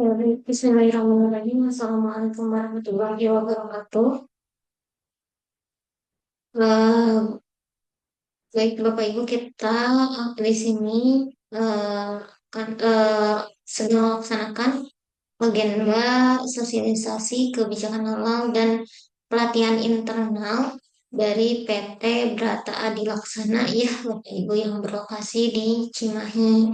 Ya, baik. Bismillahirrahmanirrahim. Assalamualaikum warahmatullahi wabarakatuh. Eh, Baik, Bapak Ibu, kita di sini eh, kan, sedang melaksanakan agenda sosialisasi kebijakan halal dan pelatihan internal dari PT Brata Adilaksana, ya, Bapak Ibu yang berlokasi di Cimahi.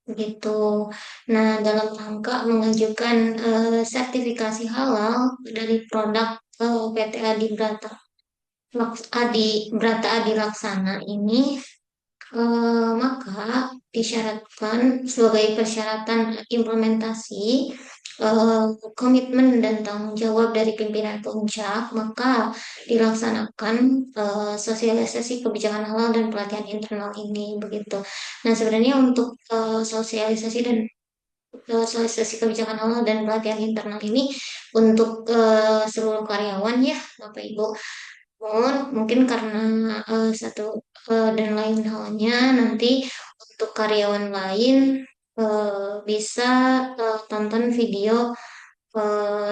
Begitu. Nah, dalam rangka mengajukan sertifikasi halal dari produk PT Brata Adi Laksana ini, maka disyaratkan sebagai persyaratan implementasi eh, komitmen dan tanggung jawab dari pimpinan puncak, maka dilaksanakan sosialisasi kebijakan halal dan pelatihan internal ini begitu. Nah, sebenarnya untuk sosialisasi dan sosialisasi kebijakan halal dan pelatihan internal ini untuk seluruh karyawan, ya, Bapak Ibu. Namun mungkin karena satu dan lain halnya nanti untuk karyawan lain bisa tonton video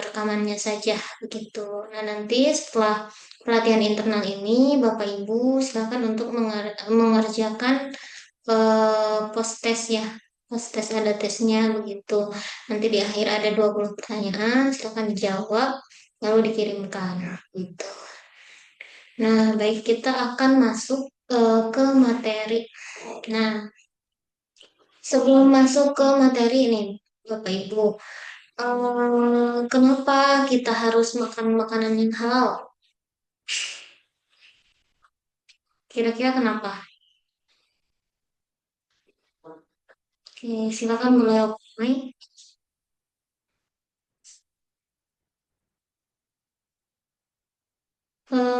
rekamannya saja begitu. Nah, nanti setelah pelatihan internal ini Bapak Ibu silakan untuk mengerjakan post test, ya. Post test ada tesnya begitu. Nanti di akhir ada 20 pertanyaan, silakan dijawab lalu dikirimkan gitu. Nah, baik, kita akan masuk ke materi. Nah, sebelum masuk ke materi ini, Bapak Ibu, kenapa kita harus makan makanan yang halal? Kira-kira kenapa? Oke, silakan mulai opini.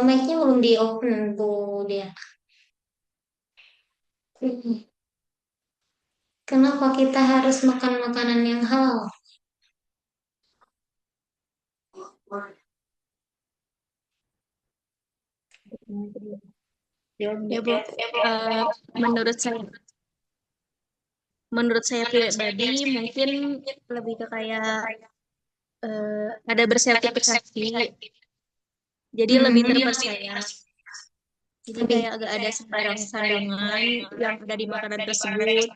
Mic-nya belum di open, Bu dia. Kenapa kita harus makan makanan yang halal? Ya Bu, Eh, menurut saya, menurut saya pribadi mungkin lebih ke kayak ada bersertifikasi, jadi lebih Hmm, terpercaya. Jadi lebih. kayak agak ada sembarang kandungan yang ada di makanan tersebut.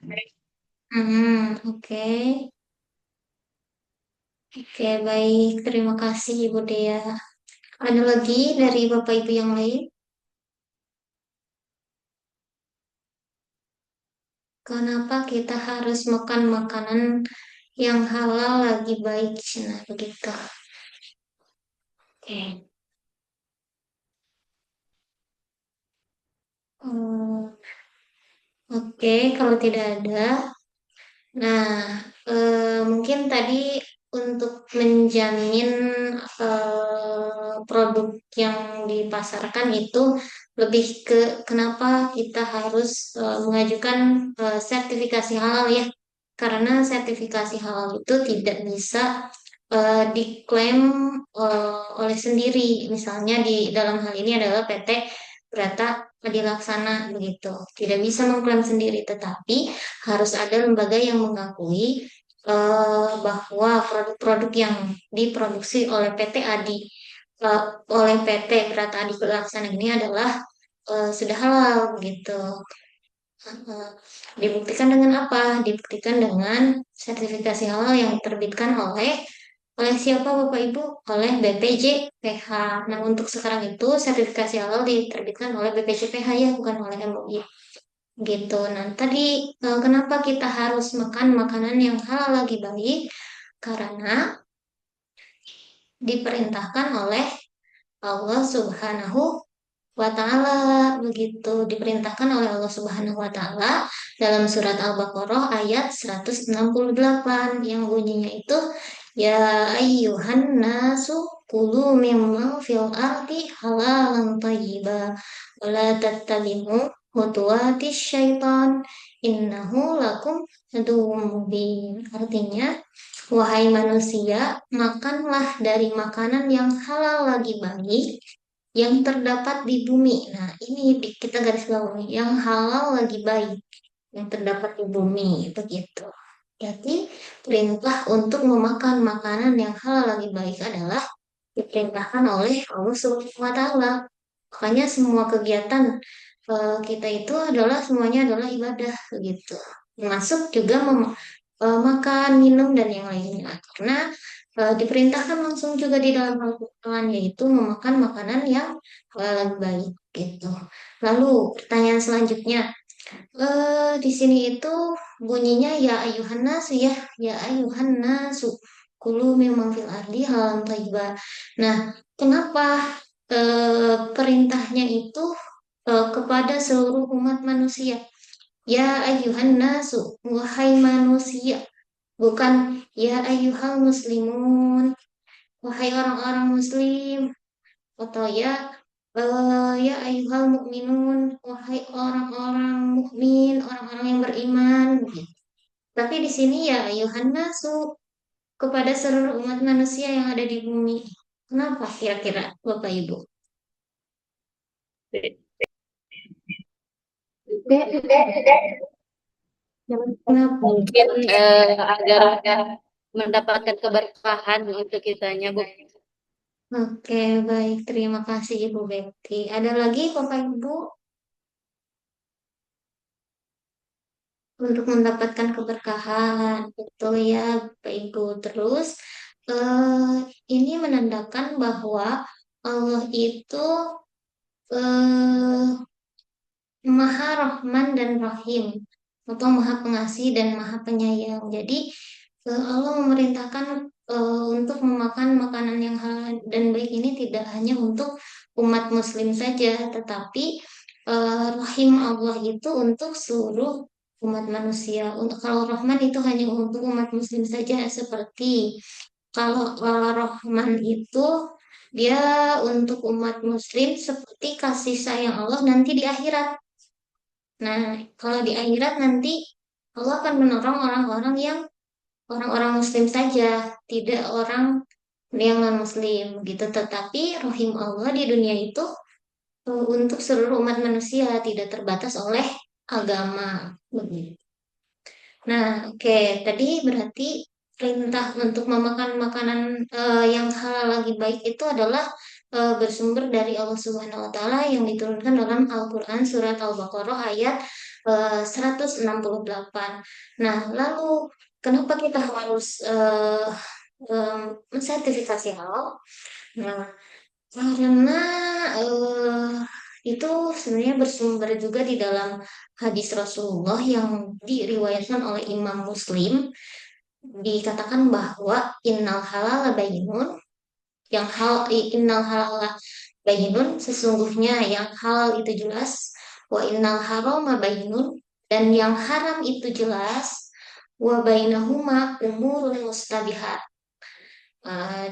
Oke. Oke, baik. Terima kasih, Ibu Dea. Ada lagi dari Bapak Ibu yang lain? Kenapa kita harus makan makanan yang halal lagi baik? Nah, begitu. Oke. Hmm, oke, kalau tidak ada. Nah, mungkin tadi untuk menjamin produk yang dipasarkan itu lebih ke kenapa kita harus mengajukan sertifikasi halal, ya. Karena sertifikasi halal itu tidak bisa diklaim oleh sendiri. Misalnya di dalam hal ini adalah PT Brata Adilaksana begitu. Tidak bisa mengklaim sendiri, tetapi harus ada lembaga yang mengakui bahwa produk-produk yang diproduksi oleh PT Adi eh, oleh PT Brata Adi Laksana ini adalah sudah halal gitu. Eh, Dibuktikan dengan apa? Dibuktikan dengan sertifikasi halal yang diterbitkan oleh siapa, Bapak Ibu? Oleh BPJPH. Nah, untuk sekarang itu sertifikasi halal diterbitkan oleh BPJPH, ya, bukan oleh MUI. Gitu. Nah, tadi kenapa kita harus makan makanan yang halal lagi baik? Karena diperintahkan oleh Allah Subhanahu wa Ta'ala, begitu. Diperintahkan oleh Allah Subhanahu wa Ta'ala dalam surat Al-Baqarah ayat 168 yang bunyinya itu, ya ayyuhan nasu kulu mimma fil ardi halalan thayyiba wala tattabi'u khutuwatis syaitan innahu lakum aduwwum mubin. Artinya, wahai manusia, makanlah dari makanan yang halal lagi baik yang terdapat di bumi. Nah, ini kita garis bawahi yang halal lagi baik yang terdapat di bumi begitu. Jadi perintah untuk memakan makanan yang halal lagi baik adalah diperintahkan oleh Allah Subhanahu wa Ta'ala. Makanya semua kegiatan kita itu adalah semuanya adalah ibadah begitu. Termasuk juga makan, minum dan yang lainnya. Karena diperintahkan langsung juga di dalam Al-Quran yaitu memakan makanan yang baik gitu. Lalu pertanyaan selanjutnya, di sini itu bunyinya ya ayuhan nasu ya ayuhan nasu kulu memang fil ardi halam thayyibah. Nah, kenapa perintahnya itu kepada seluruh umat manusia? Ya ayuhan nasu, wahai manusia, bukan ya ayuhal muslimun, wahai orang-orang muslim, atau ya ayyuhal mukminun, wahai orang-orang mukmin, orang-orang yang beriman gitu. Tapi di sini ya ayyuhan nasu kepada seluruh umat manusia yang ada di bumi. Kenapa kira-kira Bapak Ibu? Kenapa? Mungkin agar mendapatkan keberkahan untuk kitanya, Bu. Oke, baik. Terima kasih Ibu Betty. Ada lagi Bapak Ibu untuk mendapatkan keberkahan. Betul ya Bapak Ibu. Terus eh, ini menandakan bahwa Allah itu eh, Maha Rahman dan Rahim atau Maha Pengasih dan Maha Penyayang. Jadi Allah memerintahkan untuk memakan makanan yang halal dan baik ini tidak hanya untuk umat Muslim saja, tetapi Rahim Allah itu untuk seluruh umat manusia. Untuk kalau Rahman itu hanya untuk umat Muslim saja, seperti kalau Rahman itu dia untuk umat Muslim seperti kasih sayang Allah nanti di akhirat. Nah, kalau di akhirat nanti Allah akan menolong orang-orang Muslim saja, tidak orang yang non-Muslim gitu. Tetapi rahim Allah di dunia itu untuk seluruh umat manusia, tidak terbatas oleh agama. Begitu. Nah, oke, tadi berarti perintah untuk memakan makanan yang halal lagi baik itu adalah bersumber dari Allah Subhanahu wa Ta'ala yang diturunkan dalam Al-Quran Surat Al-Baqarah ayat 168. Nah, lalu kenapa kita harus mensertifikasi halal? Nah, karena eh, itu sebenarnya bersumber juga di dalam hadis Rasulullah yang diriwayatkan oleh Imam Muslim, dikatakan bahwa innal halala bayyinun, innal halala bayyinun, sesungguhnya yang halal itu jelas, wa innal harama bayyinun, dan yang haram itu jelas, wa bainahuma umurun mustabihat.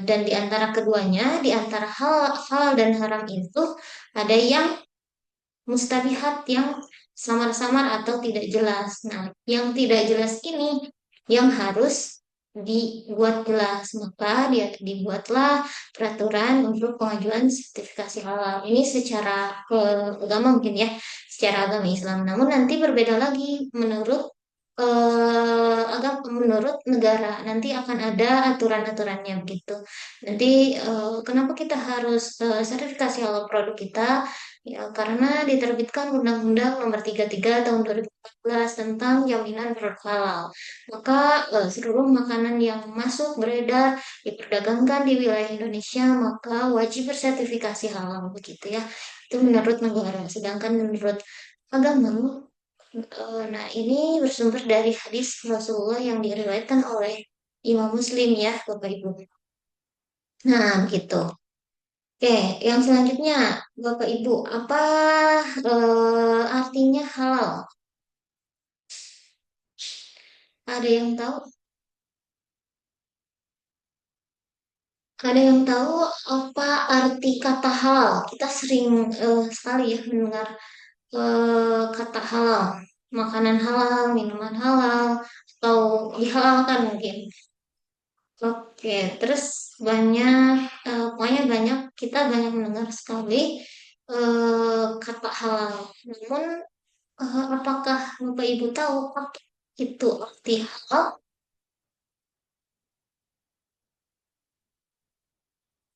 Dan di antara keduanya, di antara halal dan haram itu ada yang mustabihat yang samar-samar atau tidak jelas. Nah, yang tidak jelas ini yang harus dibuat jelas. Maka dia dibuatlah peraturan untuk pengajuan sertifikasi halal. Ini secara agama mungkin ya, secara agama Islam. Namun nanti berbeda lagi menurut menurut negara. Nanti akan ada aturan-aturannya begitu. Nanti kenapa kita harus sertifikasi halal produk kita? Ya, karena diterbitkan Undang-Undang Nomor 33 Tahun 2014 tentang jaminan produk halal. Maka seluruh makanan yang masuk beredar diperdagangkan di wilayah Indonesia maka wajib bersertifikasi halal begitu ya. Itu menurut negara. Sedangkan menurut agama, nah ini bersumber dari hadis Rasulullah yang diriwayatkan oleh Imam Muslim ya, Bapak Ibu. Nah, begitu. Oke, yang selanjutnya, Bapak Ibu, apa artinya halal? Ada yang tahu? Ada yang tahu apa arti kata halal? Kita sering sekali ya mendengar kata halal, makanan halal, minuman halal, atau dihalalkan mungkin. Oke, terus pokoknya kita banyak mendengar sekali kata halal. Namun, apakah Bapak Ibu tahu apa itu arti halal?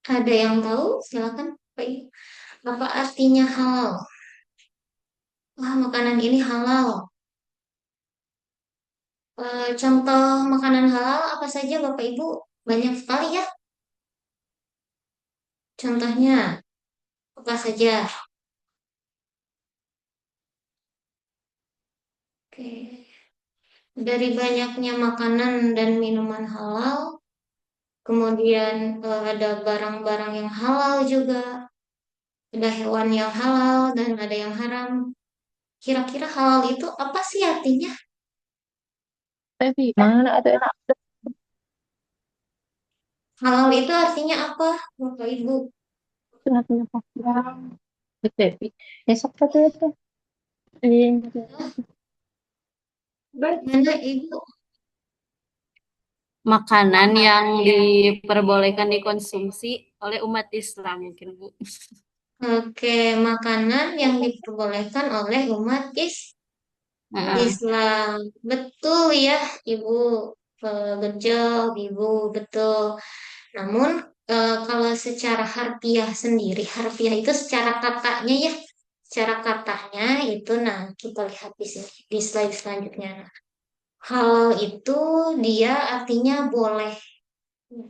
Ada yang tahu? Silakan. Pak Ibu. Apa artinya halal? Wah, makanan ini halal. Contoh makanan halal apa saja Bapak Ibu? Banyak sekali ya. Contohnya apa saja? Oke. Dari banyaknya makanan dan minuman halal, kemudian ada barang-barang yang halal juga, ada hewan yang halal dan ada yang haram. Kira-kira halal itu apa sih artinya? Tapi mana ada enak Halal itu artinya apa, Bapak Ibu? hatinya pasang. Tapi esok satu itu. Eh, Mana Ibu? Makanan yang diperbolehkan dikonsumsi oleh umat Islam mungkin Bu. Oke, makanan yang diperbolehkan oleh umat Heeh. Islam. Betul ya, Ibu. Betul, Ibu, betul. Namun, kalau secara harfiah sendiri, harfiah itu secara katanya ya, secara katanya itu, nah kita lihat di sini, di slide selanjutnya. Halal itu dia artinya boleh.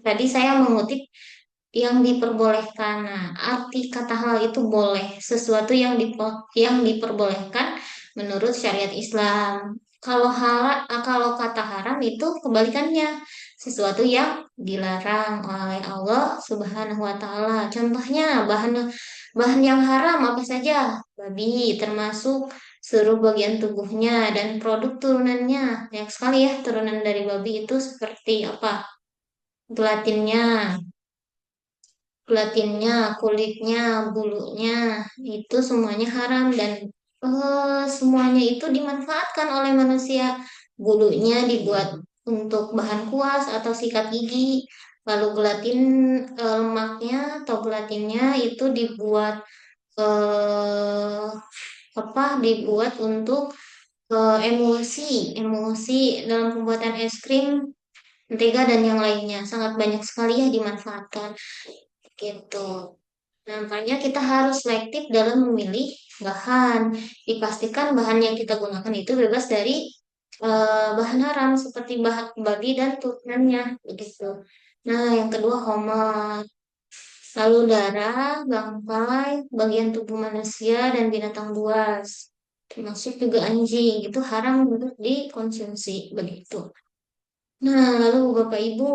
Tadi saya mengutip yang diperbolehkan. Nah, arti kata halal itu boleh, sesuatu yang diperbolehkan menurut syariat Islam. Kalau kata haram itu kebalikannya, sesuatu yang dilarang oleh Allah Subhanahu wa taala. Contohnya bahan bahan yang haram apa saja? Babi termasuk seluruh bagian tubuhnya dan produk turunannya. Banyak sekali ya turunan dari babi itu seperti apa? Gelatinnya, kulitnya, bulunya, itu semuanya haram dan semuanya itu dimanfaatkan oleh manusia. Bulunya dibuat untuk bahan kuas atau sikat gigi, lalu lemaknya atau gelatinnya itu dibuat eh, dibuat untuk emulsi dalam pembuatan es krim, mentega dan yang lainnya. Sangat banyak sekali ya dimanfaatkan gitu. Nah, makanya kita harus selektif dalam memilih bahan. Dipastikan bahan yang kita gunakan itu bebas dari bahan haram seperti bahan babi dan turunannya begitu. Nah, yang kedua hormat. Lalu darah, bangkai, bagian tubuh manusia dan binatang buas. Termasuk juga anjing, itu haram untuk dikonsumsi begitu. Nah, lalu Bapak Ibu,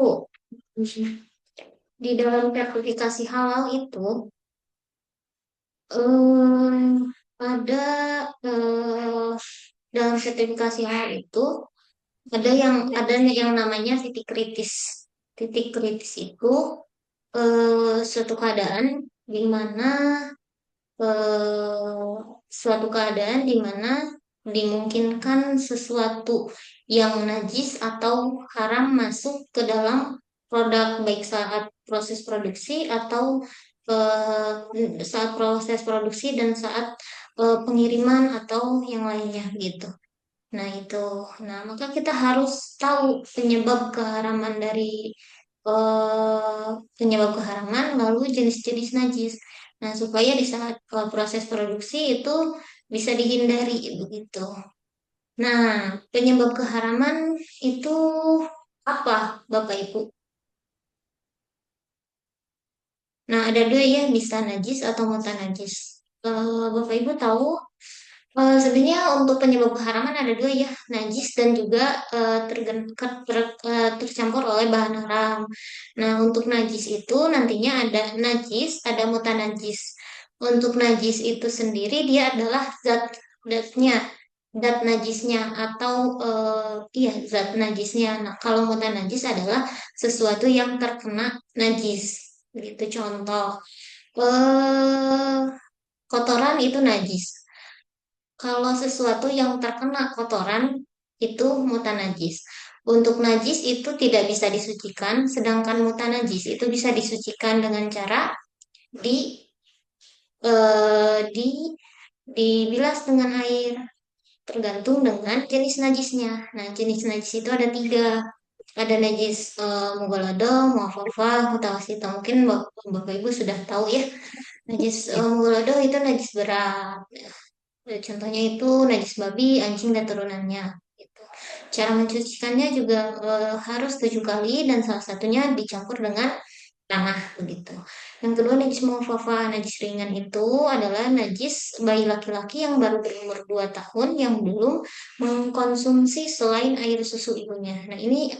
di dalam sertifikasi halal itu eh, ada eh, dalam sertifikasi halal itu ada yang namanya titik kritis. Titik kritis itu suatu keadaan di mana eh, suatu keadaan di mana dimungkinkan sesuatu yang najis atau haram masuk ke dalam produk baik saat proses produksi atau saat proses produksi dan saat pengiriman atau yang lainnya gitu. Nah, itu. Nah, maka kita harus tahu eh, penyebab keharaman lalu jenis-jenis najis. Nah, supaya di saat proses produksi itu bisa dihindari begitu. Nah, penyebab keharaman itu apa, Bapak Ibu? Nah, ada dua ya, bisa najis atau mutan najis. Bapak Ibu tahu sebenarnya untuk penyebab keharaman ada dua ya, najis dan juga tercampur oleh bahan haram. Nah, untuk najis itu nantinya ada najis, ada mutanajis. Untuk najis itu sendiri dia adalah zatnya, zat najisnya atau iya zat najisnya. Nah, kalau mutanajis adalah sesuatu yang terkena najis. Gitu contoh. eh Kotoran itu najis. Kalau sesuatu yang terkena kotoran itu mutanajis. Untuk najis itu tidak bisa disucikan, sedangkan mutanajis itu bisa disucikan dengan cara di di dibilas dengan air, tergantung dengan jenis najisnya. Nah, jenis najis itu ada tiga. ada najis mughaladzah, muaffafah, mutawassithah. Mungkin Bapak Ibu sudah tahu ya. Najis mughaladzah itu najis berat. Contohnya itu najis babi, anjing dan turunannya. Gitu. Cara mencucikannya juga harus 7 kali dan salah satunya dicampur dengan tanah begitu. Yang kedua najis muaffafah, najis ringan itu adalah najis bayi laki-laki yang baru berumur 2 tahun yang belum mengkonsumsi selain air susu ibunya. Nah, ini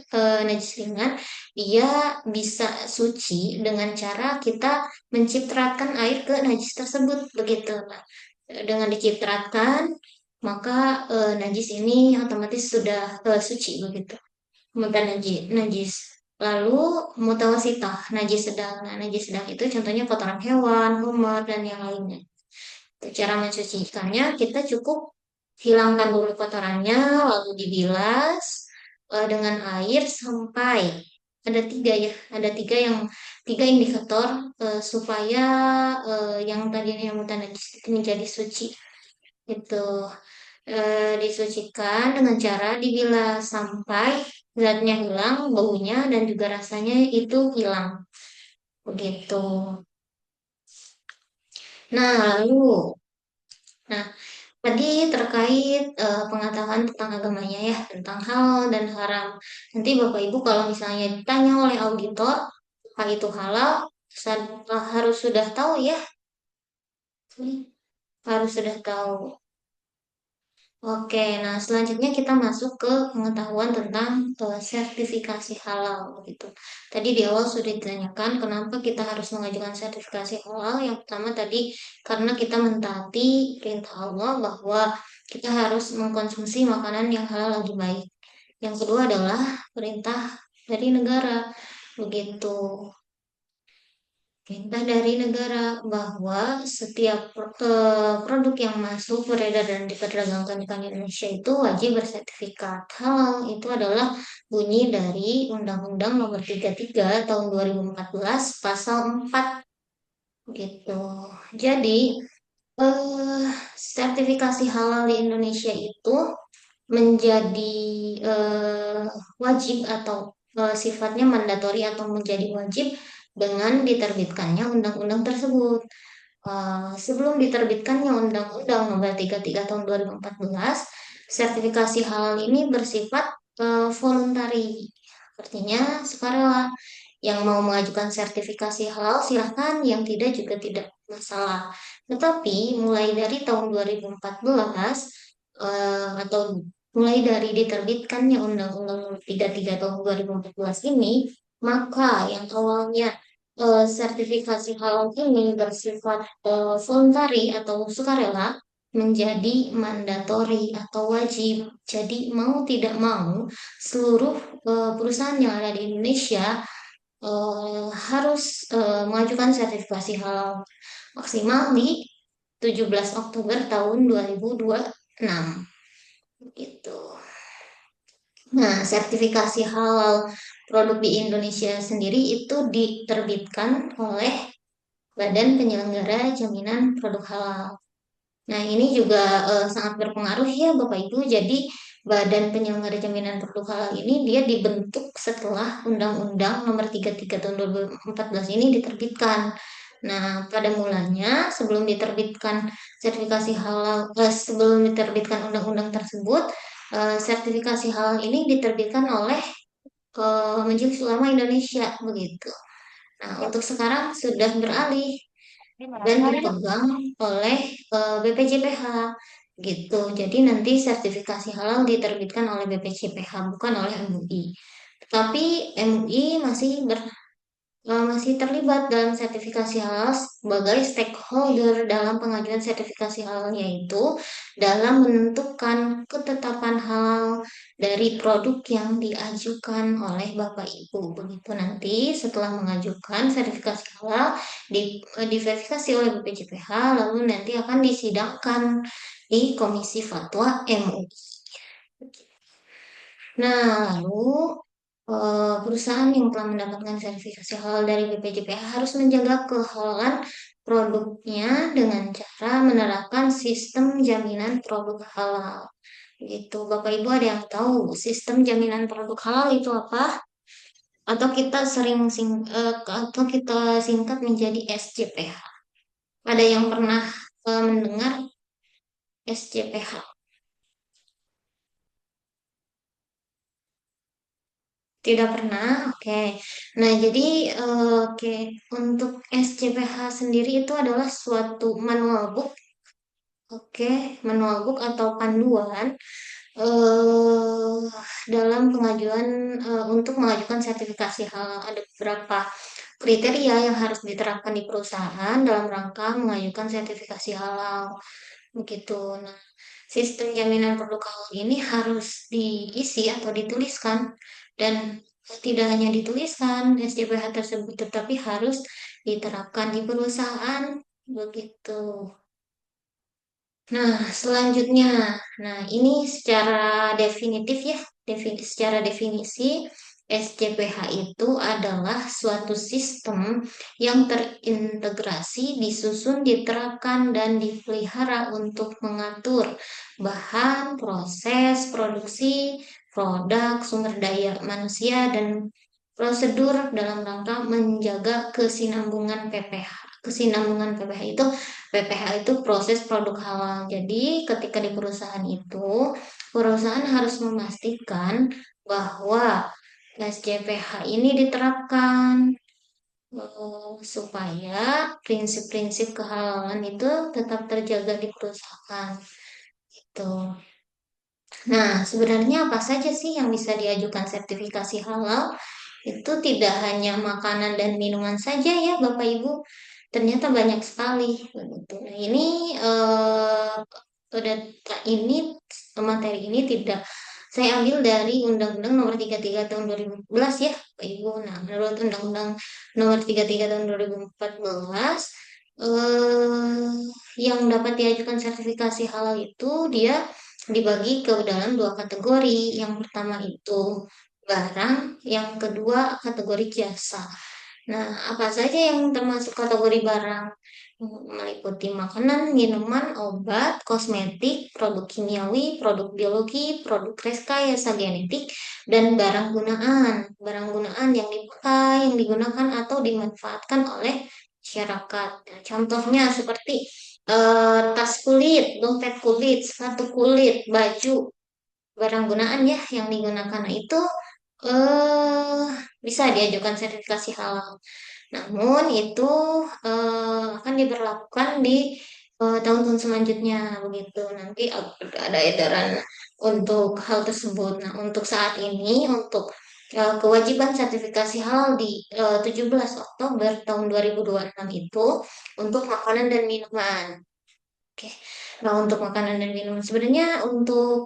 najis ringan, dia bisa suci dengan cara kita mencitrakan air ke najis tersebut begitu. Nah, dengan dicitrakan maka najis ini otomatis sudah suci begitu. Kemudian najis. Lalu mutawasitah, najis sedang. Nah, najis sedang itu contohnya kotoran hewan, lumut, dan yang lainnya. Cara mencucikannya, kita cukup hilangkan dulu kotorannya, lalu dibilas dengan air sampai ada tiga indikator supaya yang tadinya yang mutan najis itu menjadi suci. Itu disucikan dengan cara dibilas sampai zatnya hilang, baunya dan juga rasanya itu hilang. Begitu. Nah, nah tadi terkait pengetahuan tentang agamanya ya, tentang halal dan haram. Nanti Bapak Ibu kalau misalnya ditanya oleh auditor apa itu halal, harus sudah tahu ya, harus sudah tahu. Oke, nah selanjutnya kita masuk ke pengetahuan tentang sertifikasi halal gitu. Tadi di awal sudah ditanyakan kenapa kita harus mengajukan sertifikasi halal. Yang pertama tadi karena kita mentaati perintah Allah bahwa kita harus mengkonsumsi makanan yang halal lagi baik. Yang kedua adalah perintah dari negara. Begitu. Perintah dari negara bahwa setiap produk yang masuk beredar dan diperdagangkan di Indonesia itu wajib bersertifikat halal. Itu adalah bunyi dari Undang-Undang Nomor 33 Tahun 2014 Pasal 4 gitu. Jadi eh, sertifikasi halal di Indonesia itu menjadi eh, wajib atau sifatnya mandatori atau menjadi wajib dengan diterbitkannya undang-undang tersebut. Sebelum diterbitkannya Undang-Undang Nomor 33 Tahun 2014, sertifikasi halal ini bersifat voluntary, artinya sukarela. Yang mau mengajukan sertifikasi halal silahkan, yang tidak juga tidak masalah. Tetapi mulai dari tahun 2014 atau mulai dari diterbitkannya Undang-Undang Nomor 33 Tahun 2014 ini, maka yang awalnya sertifikasi halal ini bersifat voluntary atau sukarela menjadi mandatori atau wajib. Jadi mau tidak mau seluruh perusahaan yang ada di Indonesia harus mengajukan sertifikasi halal maksimal di 17 Oktober tahun 2026 gitu. Nah, sertifikasi halal produk di Indonesia sendiri itu diterbitkan oleh Badan Penyelenggara Jaminan Produk Halal. Nah, ini juga sangat berpengaruh ya Bapak Ibu. Jadi, Badan Penyelenggara Jaminan Produk Halal ini dia dibentuk setelah Undang-Undang Nomor 33 Tahun 2014 ini diterbitkan. Nah, pada mulanya sebelum diterbitkan undang-undang tersebut, sertifikasi halal ini diterbitkan oleh Majelis Ulama Indonesia begitu. Nah, untuk sekarang sudah beralih dan dipegang oleh BPJPH gitu. Jadi nanti sertifikasi halal diterbitkan oleh BPJPH bukan oleh MUI. Tapi MUI masih terlibat dalam sertifikasi halal sebagai stakeholder dalam pengajuan sertifikasi halal, yaitu dalam menentukan ketetapan halal dari produk yang diajukan oleh Bapak Ibu. Begitu nanti setelah mengajukan sertifikasi halal diverifikasi oleh BPJPH, lalu nanti akan disidangkan di Komisi Fatwa MUI. Nah, lalu perusahaan yang telah mendapatkan sertifikasi halal dari BPJPH harus menjaga kehalalan produknya dengan cara menerapkan sistem jaminan produk halal. Gitu. Bapak Ibu ada yang tahu sistem jaminan produk halal itu apa? atau kita atau kita singkat menjadi SJPH. Ada yang pernah mendengar SJPH? Tidak pernah, oke. Nah, jadi oke, untuk SJPH sendiri itu adalah suatu manual book, oke, manual book atau panduan eh dalam pengajuan untuk mengajukan sertifikasi halal. Ada beberapa kriteria yang harus diterapkan di perusahaan dalam rangka mengajukan sertifikasi halal. Begitu. Nah, sistem jaminan produk halal ini harus diisi atau dituliskan dan tidak hanya dituliskan SJPH tersebut, tetapi harus diterapkan di perusahaan. Begitu. Nah, selanjutnya, nah ini secara definitif ya, secara definisi SCPH itu adalah suatu sistem yang terintegrasi, disusun, diterapkan, dan dipelihara untuk mengatur bahan, proses, produksi, produk, sumber daya manusia, dan prosedur dalam rangka menjaga kesinambungan PPH. Kesinambungan PPH itu PPH itu proses produk halal. Jadi, ketika di perusahaan itu, perusahaan harus memastikan bahwa SJPH ini diterapkan supaya prinsip-prinsip kehalalan itu tetap terjaga di perusahaan. Itu. Nah, sebenarnya apa saja sih yang bisa diajukan sertifikasi halal? Itu tidak hanya makanan dan minuman saja ya, Bapak Ibu. Ternyata banyak sekali begitu. Nah, data ini materi ini tidak saya ambil dari Undang-Undang Nomor 33 Tahun 2014 ya, Bapak Ibu. Nah, menurut Undang-Undang Nomor 33 Tahun 2014 eh, yang dapat diajukan sertifikasi halal itu dia dibagi ke dalam dua kategori. Yang pertama itu barang, yang kedua kategori jasa. Nah, apa saja yang termasuk kategori barang? Meliputi makanan, minuman, obat, kosmetik, produk kimiawi, produk biologi, produk rekayasa genetik, dan barang gunaan. Barang gunaan yang dipakai, yang digunakan atau dimanfaatkan oleh masyarakat. Nah, contohnya seperti tas kulit, dompet kulit, sepatu kulit, baju, barang gunaan ya yang digunakan. Nah, itu eh bisa diajukan sertifikasi halal. Namun itu akan diberlakukan di tahun-tahun selanjutnya begitu. Nanti ada edaran untuk hal tersebut. Nah, untuk saat ini untuk kewajiban sertifikasi halal di 17 Oktober tahun 2026 itu untuk makanan dan minuman. Oke. Nah, untuk makanan dan minuman sebenarnya untuk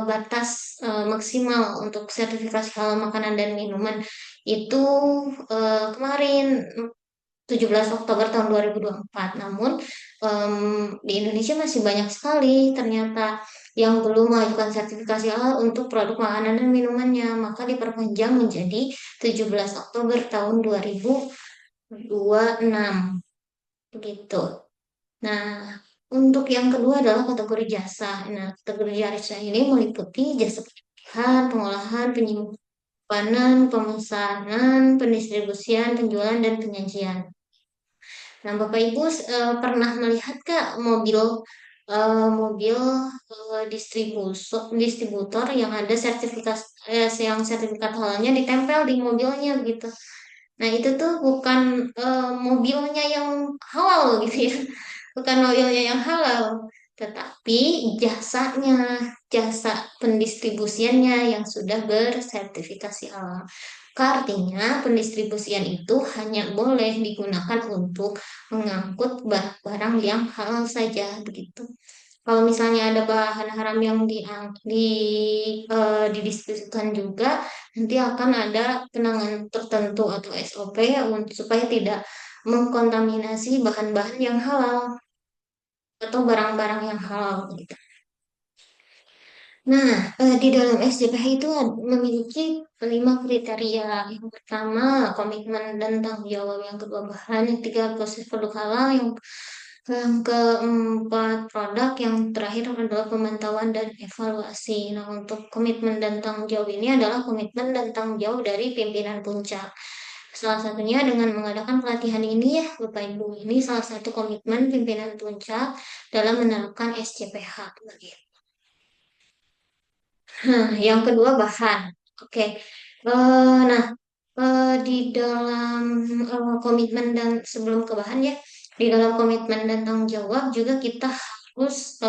batas maksimal untuk sertifikasi halal makanan dan minuman itu kemarin 17 Oktober tahun 2024. Namun di Indonesia masih banyak sekali ternyata yang belum mengajukan sertifikasi halal untuk produk makanan dan minumannya, maka diperpanjang menjadi 17 Oktober tahun 2026. Begitu. Nah, untuk yang kedua adalah kategori jasa. Nah, kategori jasa ini meliputi jasa pengadaan, pengolahan, penyimpanan, pemesanan, pendistribusian, penjualan, dan penyajian. Nah, Bapak Ibu pernah melihat Kak mobil distributor yang ada sertifikat halalnya ditempel di mobilnya gitu. Nah, itu tuh bukan mobilnya yang halal gitu ya. Bukan mobilnya yang halal, tetapi jasanya, jasa pendistribusiannya yang sudah bersertifikasi halal. Artinya, pendistribusian itu hanya boleh digunakan untuk mengangkut barang-barang yang halal saja begitu. Kalau misalnya ada bahan haram yang didistribusikan juga, nanti akan ada penanganan tertentu atau SOP supaya tidak mengkontaminasi bahan-bahan yang halal atau barang-barang yang halal gitu. Nah, di dalam SJPH itu memiliki 5 kriteria. Yang pertama, komitmen dan tanggung jawab. Yang kedua, bahan. Yang ketiga, proses produk halal. Yang Yang keempat, produk yang terakhir adalah pemantauan dan evaluasi. Nah, untuk komitmen dan tanggung jawab ini adalah komitmen dan tanggung jawab dari pimpinan puncak. Salah satunya dengan mengadakan pelatihan ini ya, Bapak Ibu. Ini salah satu komitmen pimpinan puncak dalam menerapkan SCPH. Begitu. Nah, yang kedua bahan. Oke. Nah, di dalam komitmen dan sebelum ke bahan ya, di dalam komitmen dan tanggung jawab juga kita harus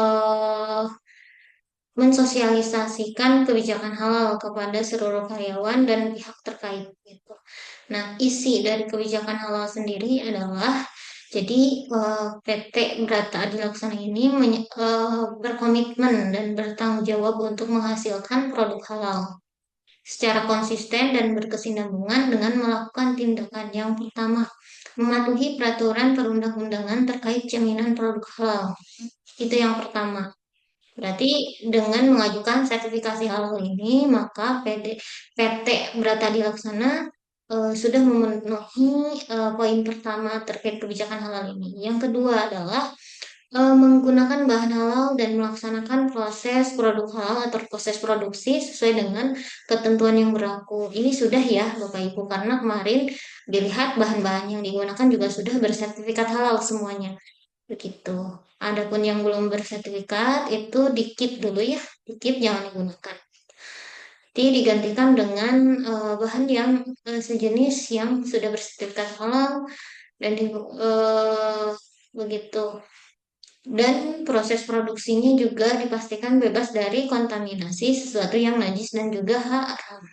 mensosialisasikan kebijakan halal kepada seluruh karyawan dan pihak terkait gitu. Nah, isi dari kebijakan halal sendiri adalah jadi PT Brata Adilaksana ini berkomitmen dan bertanggung jawab untuk menghasilkan produk halal secara konsisten dan berkesinambungan dengan melakukan tindakan yang pertama, mematuhi peraturan perundang-undangan terkait jaminan produk halal. Itu yang pertama. Berarti dengan mengajukan sertifikasi halal ini, maka PT Brata Dilaksana sudah memenuhi poin pertama terkait kebijakan halal ini. Yang kedua adalah menggunakan bahan halal dan melaksanakan proses produk halal atau proses produksi sesuai dengan ketentuan yang berlaku. Ini sudah ya Bapak Ibu, karena kemarin dilihat bahan-bahan yang digunakan juga sudah bersertifikat halal semuanya. Begitu. Adapun yang belum bersertifikat itu dikit dulu ya, dikit jangan digunakan. Jadi digantikan dengan bahan yang sejenis yang sudah bersertifikat halal dan begitu. Dan proses produksinya juga dipastikan bebas dari kontaminasi sesuatu yang najis dan juga haram.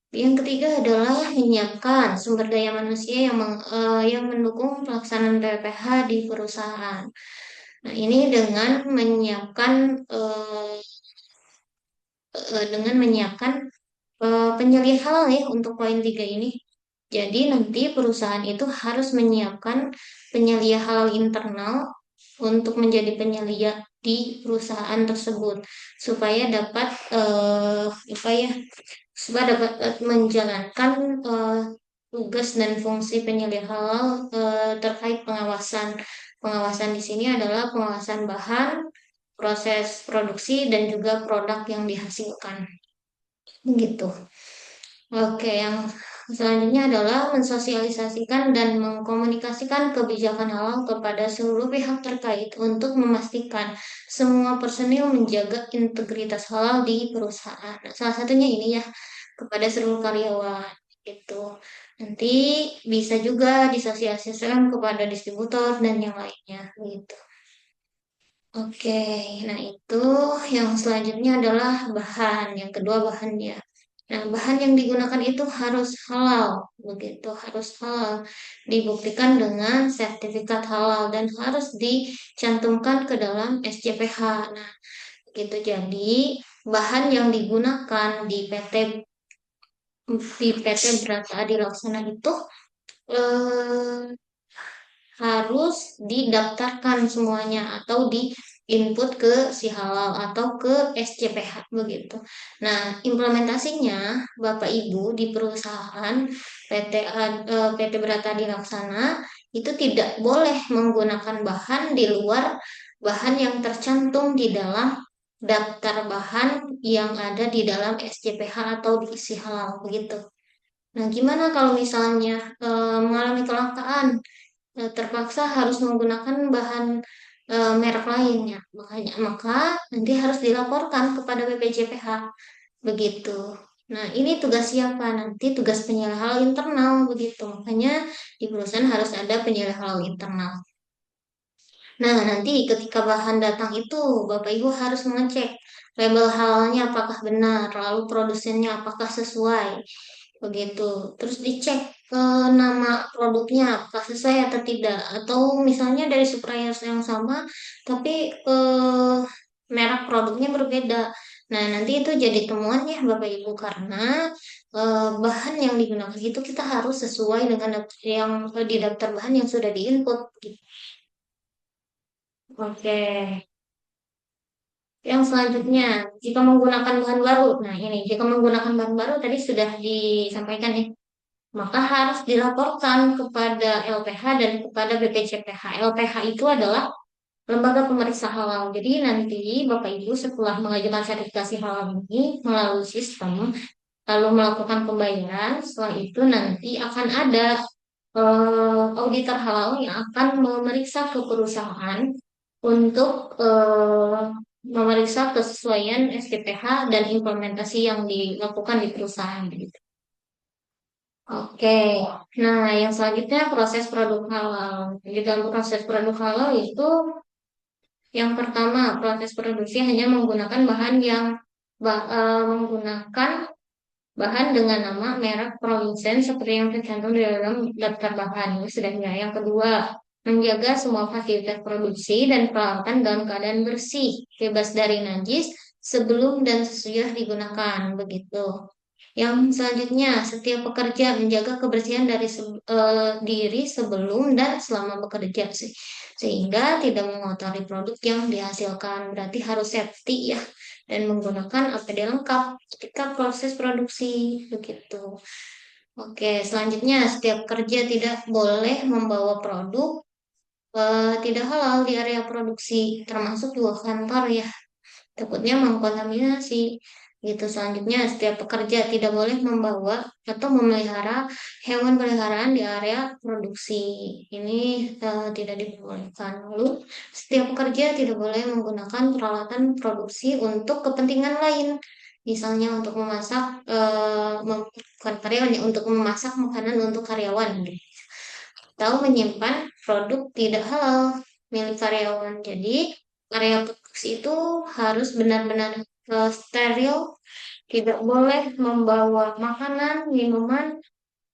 Yang ketiga adalah menyiapkan sumber daya manusia yang mendukung pelaksanaan PPH di perusahaan. Nah, ini dengan menyiapkan penyelia halal ya untuk poin 3 ini. Jadi nanti perusahaan itu harus menyiapkan penyelia halal internal untuk menjadi penyelia di perusahaan tersebut supaya dapat apa ya supaya dapat menjalankan tugas dan fungsi penyelia halal terkait pengawasan. Pengawasan di sini adalah pengawasan bahan, proses produksi dan juga produk yang dihasilkan. Begitu. Oke, yang selanjutnya adalah mensosialisasikan dan mengkomunikasikan kebijakan halal kepada seluruh pihak terkait untuk memastikan semua personil menjaga integritas halal di perusahaan. Nah, salah satunya ini ya, kepada seluruh karyawan gitu. Nanti bisa juga disosialisasikan kepada distributor dan yang lainnya gitu. Oke, nah itu yang selanjutnya adalah bahan. Yang kedua bahannya. Nah, bahan yang digunakan itu harus halal, begitu, harus halal. Dibuktikan dengan sertifikat halal dan harus dicantumkan ke dalam SCPH. Nah, begitu. Jadi, bahan yang digunakan di PT Brata Adilaksana itu eh, harus didaftarkan semuanya atau di input ke si halal atau ke SCPH begitu. Nah, implementasinya Bapak Ibu di perusahaan PT Brata Dilaksana itu tidak boleh menggunakan bahan di luar bahan yang tercantum di dalam daftar bahan yang ada di dalam SCPH atau di isi halal begitu. Nah, gimana kalau misalnya mengalami kelangkaan? Terpaksa harus menggunakan bahan merek lainnya. Maka nanti harus dilaporkan kepada BPJPH. Begitu. Nah, ini tugas siapa? Nanti tugas penyuluh halal internal begitu. Makanya di perusahaan harus ada penyuluh halal internal. Nah, nanti ketika bahan datang itu, Bapak Ibu harus mengecek label halalnya apakah benar, lalu produsennya apakah sesuai, begitu. Terus dicek nama produknya apakah sesuai atau tidak, atau misalnya dari supplier yang sama, tapi merek produknya berbeda. Nah, nanti itu jadi temuan ya Bapak Ibu karena bahan yang digunakan itu kita harus sesuai dengan yang di daftar bahan yang sudah diinput. Gitu. Oke, yang selanjutnya, jika menggunakan bahan baru. Nah, ini, jika menggunakan bahan baru tadi sudah disampaikan ya. maka harus dilaporkan kepada LPH dan kepada BPJPH. LPH itu adalah lembaga pemeriksa halal. Jadi nanti Bapak Ibu setelah mengajukan sertifikasi halal ini melalui sistem, lalu melakukan pembayaran, setelah itu nanti akan ada auditor halal yang akan memeriksa ke perusahaan untuk memeriksa kesesuaian SPPH dan implementasi yang dilakukan di perusahaan. Gitu. Oke, nah yang selanjutnya proses produk halal. Di dalam proses produk halal itu yang pertama proses produksi hanya menggunakan bahan yang menggunakan bahan dengan nama, merek, produsen seperti yang tercantum di dalam daftar bahan. Ini sudah ya. Yang kedua, menjaga semua fasilitas produksi dan peralatan dalam keadaan bersih, bebas dari najis sebelum dan sesudah digunakan. Begitu. Yang selanjutnya, setiap pekerja menjaga kebersihan dari diri sebelum dan selama bekerja sehingga tidak mengotori produk yang dihasilkan. Berarti harus safety ya dan menggunakan APD lengkap ketika proses produksi begitu. Oke, selanjutnya setiap kerja tidak boleh membawa produk tidak halal di area produksi termasuk juga kantor ya takutnya mengkontaminasi gitu. Selanjutnya, setiap pekerja tidak boleh membawa atau memelihara hewan peliharaan di area produksi. Ini tidak diperbolehkan. Lalu, setiap pekerja tidak boleh menggunakan peralatan produksi untuk kepentingan lain. Misalnya untuk memasak, bukan karyawan ya, untuk memasak makanan untuk karyawan. Gitu. Atau menyimpan produk tidak halal milik karyawan. Jadi, area produksi itu harus benar-benar steril, tidak boleh membawa makanan, minuman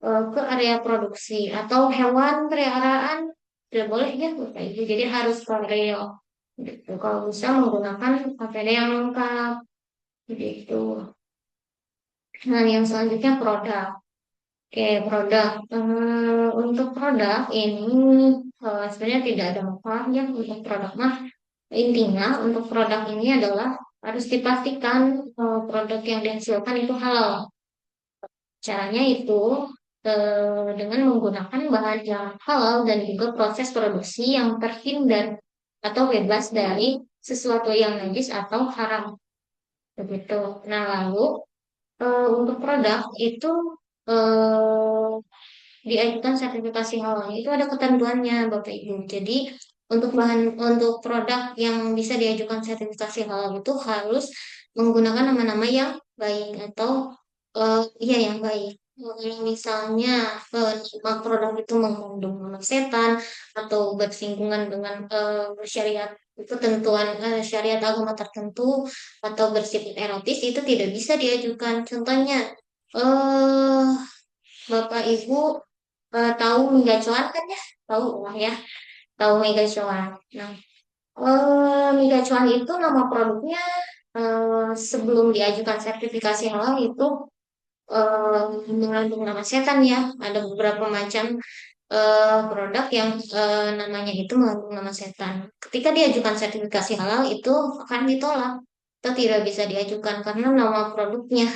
ke area produksi atau hewan peliharaan tidak boleh ya Bapak Ibu. Jadi harus steril. Gitu. Kalau bisa menggunakan APD yang lengkap. Gitu. Nah, yang selanjutnya produk. Oke, produk. Untuk produk ini sebenarnya tidak ada masalah ya untuk produk mah. Intinya untuk produk ini adalah harus dipastikan produk yang dihasilkan itu halal. Caranya itu dengan menggunakan bahan yang halal dan juga proses produksi yang terhindar atau bebas dari sesuatu yang najis atau haram. Begitu. Nah, lalu untuk produk itu eh, diajukan sertifikasi halal itu ada ketentuannya Bapak Ibu. Jadi untuk produk yang bisa diajukan sertifikasi halal itu harus menggunakan nama-nama yang baik atau iya yang baik. Kalau misalnya nama produk itu mengandung nama setan atau bersinggungan dengan syariat ketentuan syariat agama tertentu atau bersifat erotis itu tidak bisa diajukan. Contohnya eh Bapak Ibu tahu Mega Cuan kan ya? Tahu lah ya, tahu Mega Cuan. Nah, Mega Cuan itu nama produknya sebelum diajukan sertifikasi halal itu eh, mengandung nama setan ya. Ada beberapa macam produk yang namanya itu mengandung nama setan. Ketika diajukan sertifikasi halal itu akan ditolak. Itu tidak bisa diajukan karena nama produknya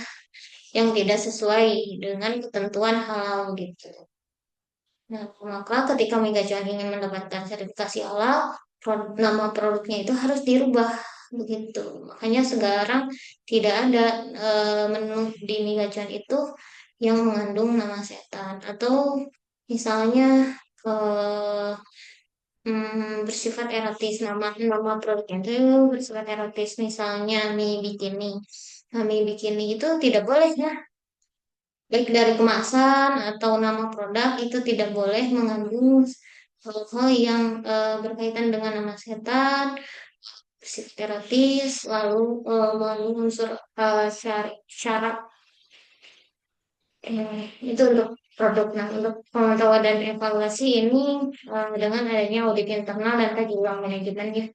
yang tidak sesuai dengan ketentuan halal gitu. Nah, maka ketika Mega Cuan ingin mendapatkan sertifikasi halal, nama produknya itu harus dirubah begitu. Makanya sekarang tidak ada menu di Mega Cuan itu yang mengandung nama setan atau misalnya eh, bersifat erotis nama produknya itu bersifat erotis misalnya mie bikini. Nah, mie bikini itu tidak boleh ya baik dari kemasan atau nama produk itu tidak boleh mengandung hal-hal yang berkaitan dengan nama setan, psikoterapis, lalu mengandung unsur syarat itu untuk produk. Nah, untuk pemantauan dan evaluasi ini dengan adanya audit internal dan kaji ulang manajemen ya.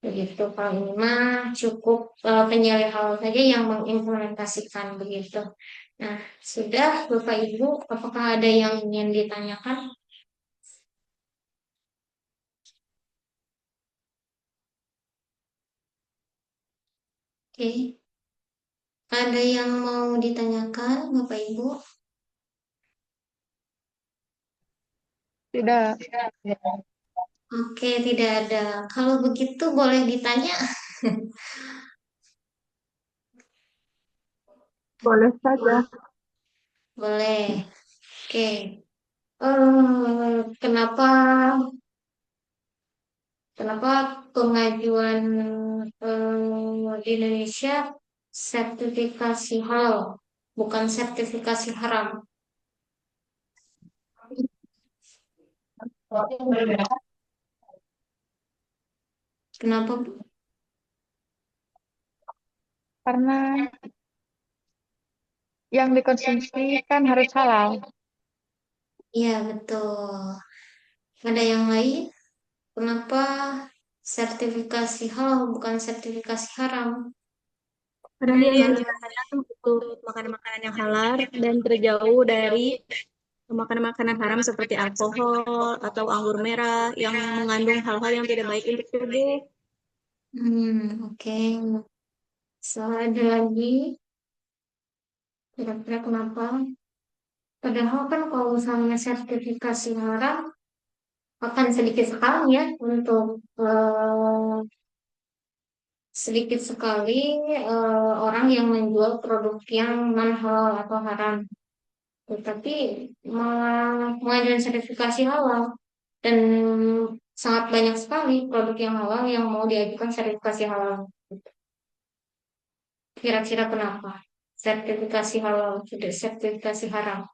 Begitu, kalau ini mah cukup penyelenggaraan hal saja yang mengimplementasikan begitu. Nah, sudah Bapak Ibu, apakah ada yang ingin ditanyakan? Oke, ada yang mau ditanyakan Bapak Ibu? Tidak. Oke, tidak ada. Kalau begitu boleh ditanya? Boleh saja. Boleh. Oke. Kenapa kenapa pengajuan di Indonesia sertifikasi halal, bukan sertifikasi haram? Kenapa, Bu? Karena yang dikonsumsi kan harus halal. Iya, betul. Ada yang lain? Kenapa sertifikasi halal bukan sertifikasi haram? Karena dia yang diciptakan untuk makanan-makanan yang halal dan terjauh dari makanan-makanan haram seperti alkohol atau anggur merah yang mengandung hal-hal yang tidak baik untuk tubuh. Oke. So, ada lagi. Kira-kira kenapa? Padahal kan kalau misalnya sertifikasi haram akan sedikit sekali ya untuk sedikit sekali orang yang menjual produk yang non halal atau haram. Tetapi malah pengajuan sertifikasi halal dan sangat banyak sekali produk yang halal yang mau diajukan sertifikasi halal. Kira-kira kenapa? Sertifikasi halal, tidak sertifikasi haram.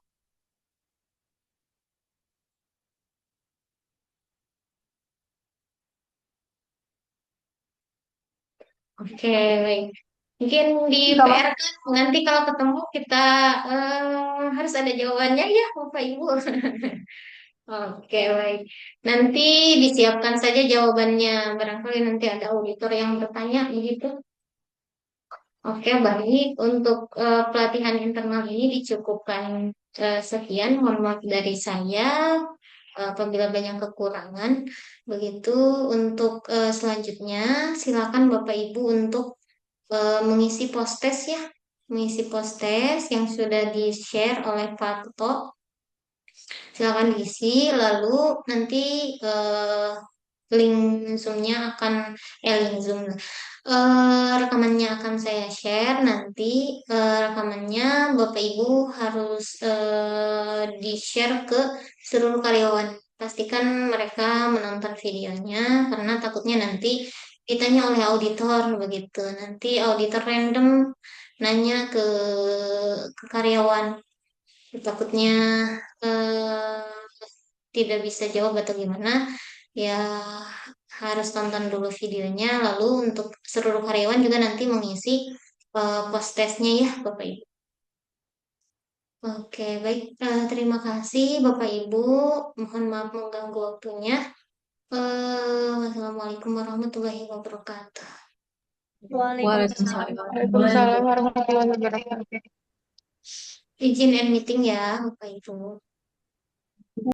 Oke, baik. Mungkin di Kalau PR kan nanti kalau ketemu kita harus ada jawabannya ya, Bapak Ibu. Oke, baik. Nanti disiapkan saja jawabannya. Barangkali nanti ada auditor yang bertanya begitu. Oke, baik. Untuk pelatihan internal ini dicukupkan sekian. Mohon maaf dari saya apabila banyak kekurangan. Begitu untuk selanjutnya, silakan Bapak Ibu untuk mengisi post-test ya. Mengisi post-test yang sudah di-share oleh Pak Toto. Silakan diisi, lalu nanti eh, link Zoom-nya akan link Zoom rekamannya akan saya share nanti rekamannya Bapak Ibu harus di-share ke seluruh karyawan. Pastikan mereka menonton videonya karena takutnya nanti ditanya oleh auditor begitu. Nanti auditor random nanya ke karyawan. Takutnya eh, tidak bisa jawab atau gimana, ya harus tonton dulu videonya. Lalu untuk seluruh karyawan juga nanti mengisi post testnya ya, Bapak Ibu. Oke, baik. Terima kasih, Bapak Ibu. Mohon maaf mengganggu waktunya. Wassalamualaikum warahmatullahi wabarakatuh. Waalaikumsalam. Waalaikumsalam warahmatullahi wabarakatuh. Izin end meeting ya, Bapak Ibu.